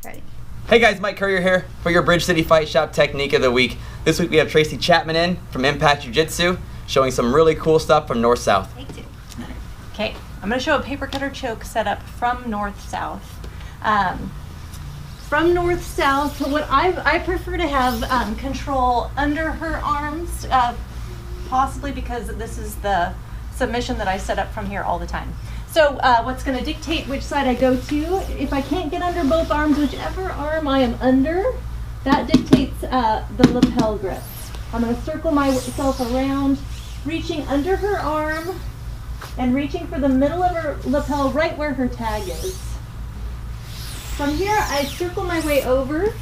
Ready. Hey guys, Mike Courier here for your Bridge City Fight Shop Technique of the Week. This week we have Tracy Chapman in from Impact Jiu Jitsu, showing some really cool stuff from north-south. Take two. Okay, I'm going to show a Papercutter choke setup from north-south. From north-south, what I prefer to have control under her arms, possibly because this is the submission that I set up from here all the time. So what's going to dictate which side I go to, if I can't get under both arms, whichever arm I am under, that dictates the lapel grip. I'm going to circle myself around, reaching under her arm and reaching for the middle of her lapel right where her tag is. From here, I circle my way over,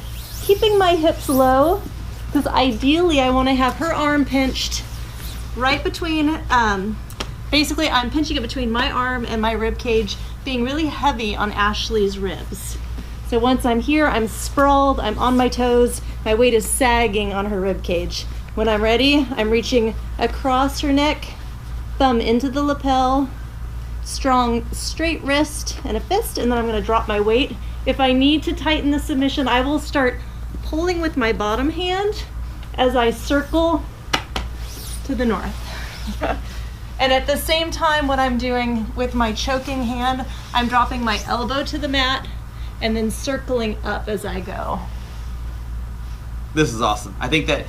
keeping my hips low, because ideally I want to have her arm pinched right between, basically I'm pinching it between my arm and my rib cage, being really heavy on Ashley's ribs. So once I'm here, I'm sprawled, I'm on my toes, my weight is sagging on her rib cage. When I'm ready, I'm reaching across her neck, thumb into the lapel, strong straight wrist and a fist, and then I'm going to drop my weight. If I need to tighten the submission, I will start pulling with my bottom hand as I circle to the north. And at the same time, what I'm doing with my choking hand, I'm dropping my elbow to the mat and then circling up as I go. This is awesome. I think that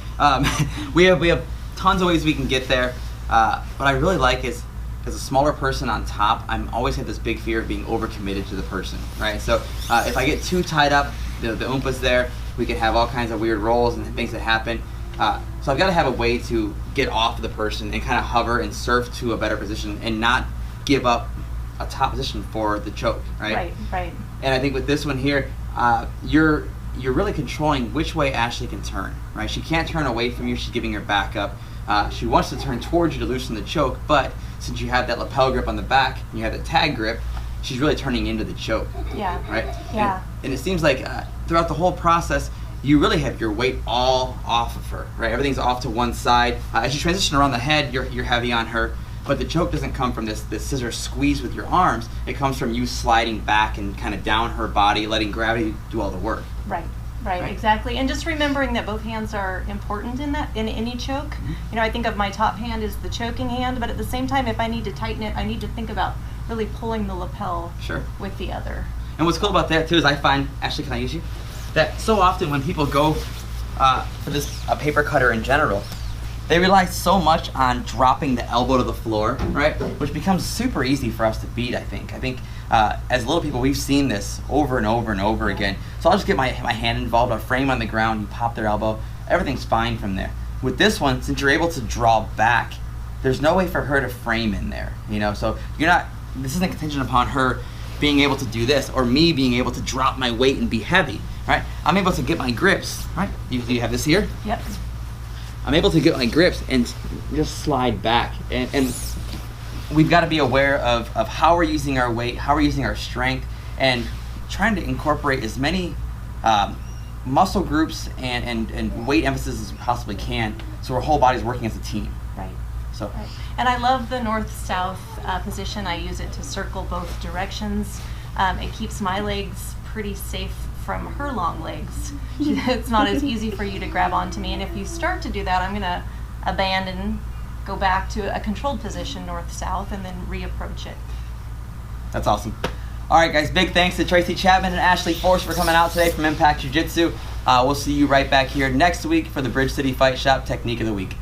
we have tons of ways we can get there. What I really like is, as a smaller person on top, I'm always had this big fear of being overcommitted to the person, right? So if I get too tied up, the oompa's there, we can have all kinds of weird rolls and things that happen. So I've got to have a way to get off the person and kind of hover and surf to a better position and not give up a top position for the choke, right? Right. And I think with this one here, you're really controlling which way Ashley can turn, right? She can't turn away from you, she's giving her back up. She wants to turn towards you to loosen the choke, but since you have that lapel grip on the back and you have the tag grip, she's really turning into the choke. Yeah. Right? Yeah. And it seems like throughout the whole process, you really have your weight all off of her, right? Everything's off to one side. As you transition around the head, you're heavy on her, but the choke doesn't come from this scissor squeeze with your arms. It comes from you sliding back and kind of down her body, letting gravity do all the work. Right, exactly. And just remembering that both hands are important in any choke. Mm-hmm. You know, I think of my top hand as the choking hand, but at the same time, if I need to tighten it, I need to think about really pulling the lapel with the other. And what's cool about that too is I find, Ashley, can I use you? That so often when people go for this Papercutter in general, they rely so much on dropping the elbow to the floor, right? Which becomes super easy for us to beat, I think. As little people, we've seen this over and over and over again. So I'll just get my hand involved, a frame on the ground, you pop their elbow, everything's fine from there. With this one, since you're able to draw back, there's no way for her to frame in there, you know? So this isn't contingent upon her being able to do this or me being able to drop my weight and be heavy, right? I'm able to get my grips, right? You have this here? Yep. I'm able to get my grips and just slide back. And we've got to be aware of how we're using our weight, how we're using our strength, and trying to incorporate as many muscle groups and weight emphasis as we possibly can so our whole body's working as a team. Right. So. Right. And I love the north-south position. I use it to circle both directions. It keeps my legs pretty safe from her long legs. It's not as easy for you to grab onto me. And if you start to do that, I'm going to abandon, go back to a controlled position north-south, and then reapproach it. That's awesome. All right, guys, big thanks to Tracy Chapman and Ashley Force for coming out today from Impact Jiu Jitsu. We'll see you right back here next week for the Bridge City Fight Shop Technique of the Week.